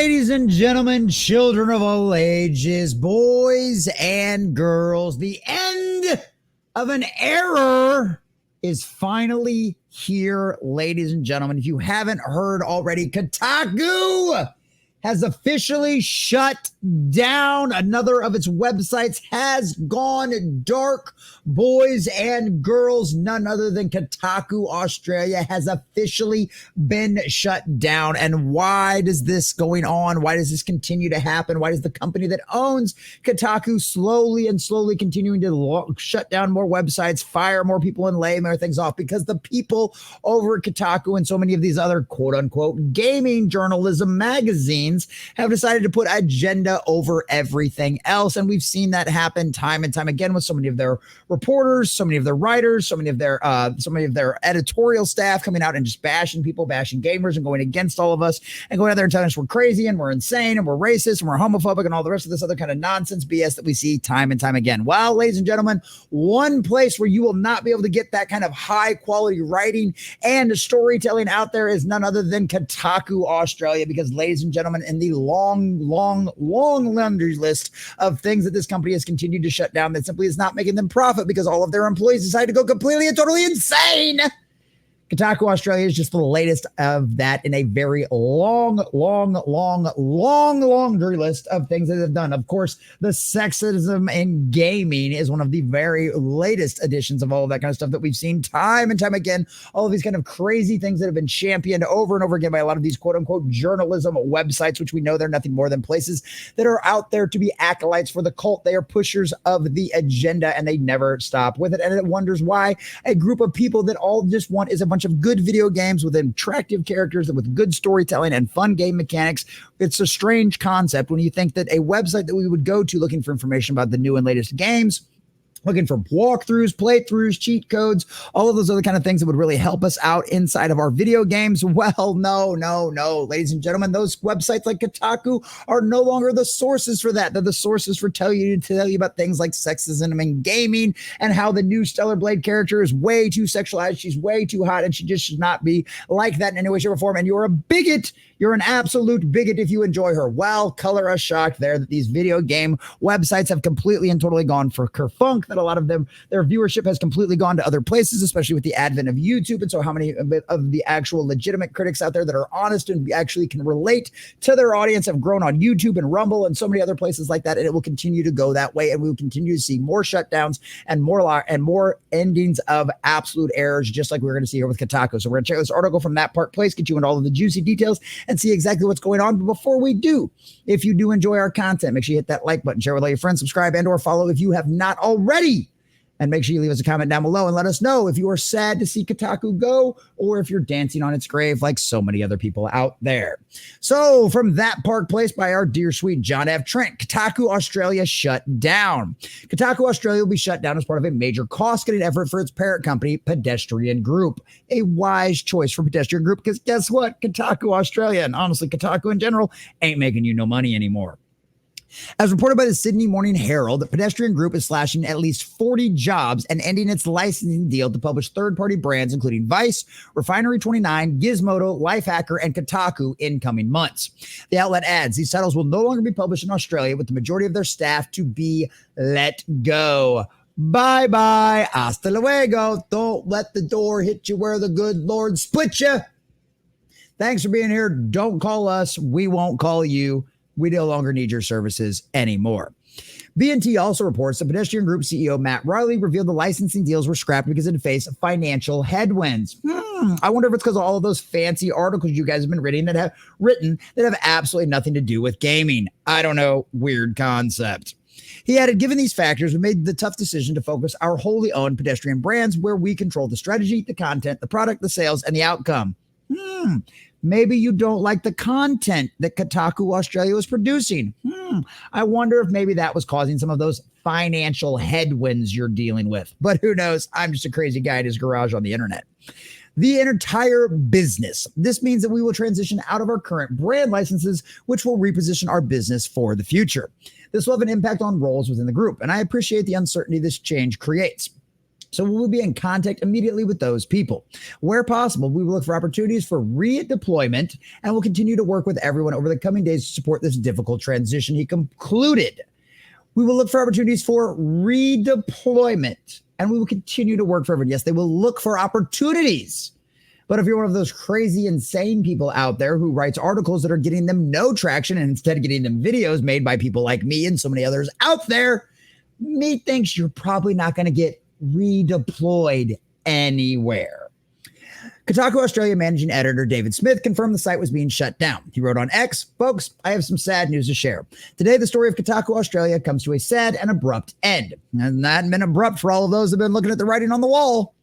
Ladies and gentlemen, children of all ages, boys and girls, the end of an era is finally here, ladies and gentlemen. If you haven't heard already, Kotaku has officially shut down. Another of its websites has gone dark. Boys and girls, none other than Kotaku Australia has officially been shut down. And why does this going on? Why does this continue to happen? Why does the company that owns Kotaku slowly continuing to shut down more websites, fire more people, and lay more things off? Because the people over at Kotaku and so many of these other quote unquote gaming journalism magazines have decided to put agenda over everything else. And we've seen that happen time and time again with so many of their reporters, so many of their writers, so many of their editorial staff coming out and just bashing people, bashing gamers, and going against all of us and going out there and telling us we're crazy and we're insane and we're racist and we're homophobic and all the rest of this other kind of nonsense BS that we see time and time again. Well, ladies and gentlemen, one place where you will not be able to get that kind of high quality writing and storytelling out there is none other than Kotaku Australia, because ladies and gentlemen, in the long laundry list of things that this company has continued to shut down that simply is not making them profit because all of their employees decided to go completely and totally insane, Kotaku Australia is just the latest of that in a very long laundry list of things that they've done. Of course, the sexism in gaming is one of the very latest additions of all of that kind of stuff that we've seen time and time again. All of these kind of crazy things that have been championed over and over again by a lot of these quote unquote journalism websites, which we know they're nothing more than places that are out there to be acolytes for the cult. They are pushers of the agenda and they never stop with it. And it wonders why a group of people that all just want is a bunch of good video games with attractive characters and with good storytelling and fun game mechanics. It's a strange concept when you think that a website that we would go to looking for information about the new and latest games, looking for walkthroughs, playthroughs, cheat codes, all of those other kind of things that would really help us out inside of our video games. Well, no, ladies and gentlemen, those websites like Kotaku are no longer the sources for that. They're the sources for tell you about things like sexism in gaming and how the new Stellar Blade character is way too sexualized. She's way too hot and she just should not be like that in any way, shape, or form. And you're a bigot. You're an absolute bigot if you enjoy her. Well, color us shocked there that these video game websites have completely and totally gone for kerfunk, that a lot of them, their viewership has completely gone to other places, especially with the advent of YouTube. And so how many of the actual legitimate critics out there that are honest and actually can relate to their audience have grown on YouTube and Rumble and so many other places like that. And it will continue to go that way. And we will continue to see more shutdowns and more endings of absolute errors, just like we're going to see here with Kotaku. So we're going to check this article from That Park Place, get you into all of the juicy details and see exactly what's going on. But before we do, if you do enjoy our content, make sure you hit that like button, share with all your friends, subscribe and or follow if you have not already. And make sure you leave us a comment down below and let us know if you are sad to see Kotaku go or if you're dancing on its grave like so many other people out there. So from That Park Place by our dear sweet John F. Trent, Kotaku Australia shut down. Kotaku Australia will be shut down as part of a major cost-cutting effort for its parent company, Pedestrian Group. A wise choice for Pedestrian Group because guess what? Kotaku Australia, and honestly Kotaku in general, ain't making you no money anymore. As reported by the Sydney Morning Herald, the Pedestrian Group is slashing at least 40 jobs and ending its licensing deal to publish third-party brands, including Vice, Refinery29, Gizmodo, Lifehacker, and Kotaku in coming months. The outlet adds these titles will no longer be published in Australia, with the majority of their staff to be let go. Bye-bye. Hasta luego. Don't let the door hit you where the good Lord split you. Thanks for being here. Don't call us. We won't call you. We no longer need your services anymore. B&T also reports that Pedestrian Group CEO Matt Riley revealed the licensing deals were scrapped because it faced financial headwinds. I wonder if it's because of all of those fancy articles you guys have been reading that have absolutely nothing to do with gaming. I don't know. Weird concept. He added, given these factors, we made the tough decision to focus our wholly owned pedestrian brands where we control the strategy, the content, the product, the sales, and the outcome. Maybe you don't like the content that Kotaku Australia was producing. I wonder if maybe that was causing some of those financial headwinds you're dealing with. But who knows? I'm just a crazy guy in his garage on the internet. The entire business. This means that we will transition out of our current brand licenses, which will reposition our business for the future. This will have an impact on roles within the group, and I appreciate the uncertainty this change creates. So we will be in contact immediately with those people. Where possible, we will look for opportunities for redeployment and will continue to work with everyone over the coming days to support this difficult transition. He concluded. We will look for opportunities for redeployment and we will continue to work for everyone. Yes, they will look for opportunities. But if you're one of those crazy, insane people out there who writes articles that are getting them no traction and instead getting them videos made by people like me and so many others out there, methinks you're probably not going to get redeployed anywhere. Kotaku Australia managing editor David Smith confirmed the site was being shut down. He wrote on X, "Folks, I have some sad news to share. Today, the story of Kotaku Australia comes to a sad and abrupt end." And that hasn't been abrupt for all of those who have been looking at the writing on the wall.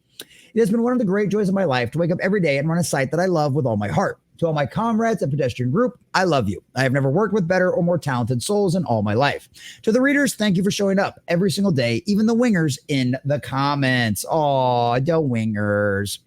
It has been one of the great joys of my life to wake up every day and run a site that I love with all my heart. To all my comrades and pedestrian group, I love you. I have never worked with better or more talented souls in all my life. To the readers, thank you for showing up every single day, even the wingers in the comments. Aw, the wingers.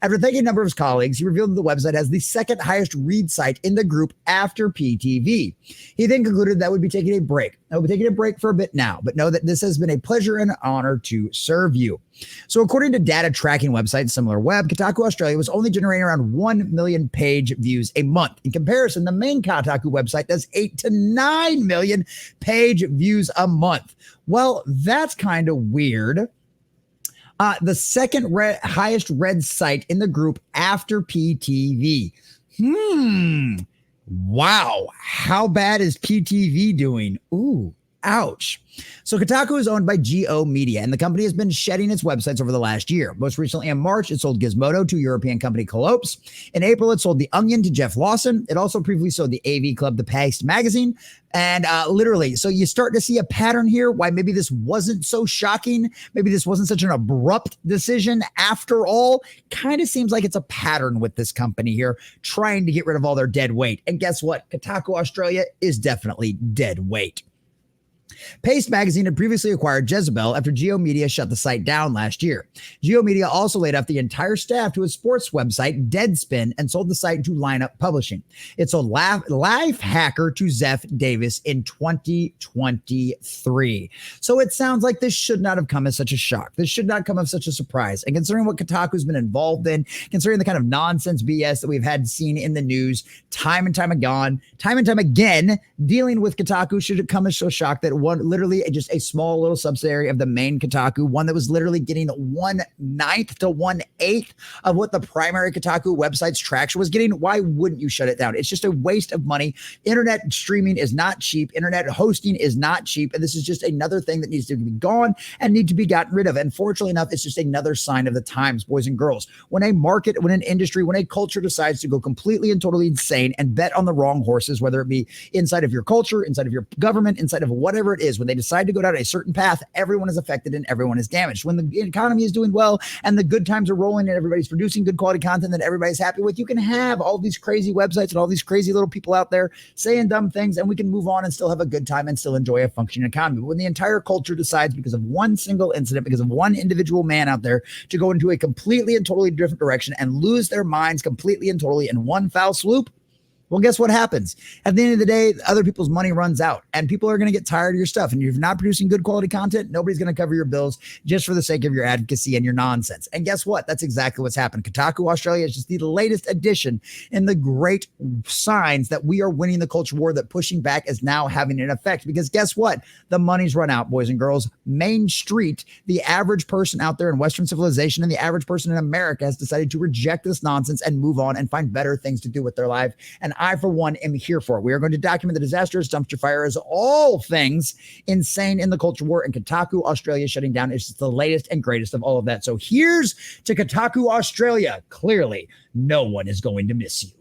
After thanking a number of his colleagues, he revealed that the website has the second highest read site in the group after PTV. He then concluded that would be taking a break. I will be taking a break for a bit now, but know that this has been a pleasure and an honor to serve you. So according to data tracking website SimilarWeb, Kotaku Australia was only generating around 1 million page views a month. In comparison, the main Kotaku website does 8 to 9 million page views a month. Well, that's kind of weird. The second highest read site in the group after PTV. Wow. How bad is PTV doing? Ooh, ouch. So Kotaku is owned by Go Media, and the company has been shedding its websites over the last year. Most recently in March, it sold Gizmodo to European company Colopes. In April, it sold The Onion to Jeff Lawson. It also previously sold the AV Club to Paste Magazine. And literally, so you start to see a pattern here why maybe this wasn't so shocking. Maybe this wasn't such an abrupt decision after all. Kind of seems like it's a pattern with this company here, trying to get rid of all their dead weight. And guess what? Kotaku Australia is definitely dead weight. Paste Magazine had previously acquired Jezebel after Go Media shut the site down last year. Go Media also laid off the entire staff to a sports website, Deadspin, and sold the site to Lineup Publishing. It sold Lifehacker to Zeph Davis in 2023. So it sounds like this should not have come as such a shock. This should not come as such a surprise. And considering what Kotaku's been involved in, considering the kind of nonsense BS that we've had seen in the news time and time again, dealing with Kotaku should have come as so shock that literally just a small little subsidiary of the main Kotaku, one that was literally getting 1/9 to 1/8 of what the primary Kotaku website's traction was getting. Why wouldn't you shut it down? It's just a waste of money. Internet streaming is not cheap. Internet hosting is not cheap. And this is just another thing that needs to be gone and need to be gotten rid of. And fortunately enough, it's just another sign of the times, boys and girls. When a market, when an industry, when a culture decides to go completely and totally insane and bet on the wrong horses, whether it be inside of your culture, inside of your government, inside of whatever it is, when they decide to go down a certain path, everyone is affected and everyone is damaged. When the economy is doing well and the good times are rolling and everybody's producing good quality content that everybody's happy with, you can have all these crazy websites and all these crazy little people out there saying dumb things, and we can move on and still have a good time and still enjoy a functioning economy. But when the entire culture decides because of one single incident, because of one individual man out there to go into a completely and totally different direction and lose their minds completely and totally in one foul swoop, well, guess what happens? At the end of the day, other people's money runs out and people are going to get tired of your stuff. And if you're not producing good quality content, nobody's going to cover your bills just for the sake of your advocacy and your nonsense. And guess what? That's exactly what's happened. Kotaku Australia is just the latest addition in the great signs that we are winning the culture war, that pushing back is now having an effect. Because guess what? The money's run out, boys and girls. Main Street, the average person out there in Western civilization and the average person in America has decided to reject this nonsense and move on and find better things to do with their life. And I, for one, am here for it. We are going to document the disastrous dumpster fire as all things insane in the culture war, and Kotaku Australia shutting down is just the latest and greatest of all of that. So here's to Kotaku Australia. Clearly, no one is going to miss you.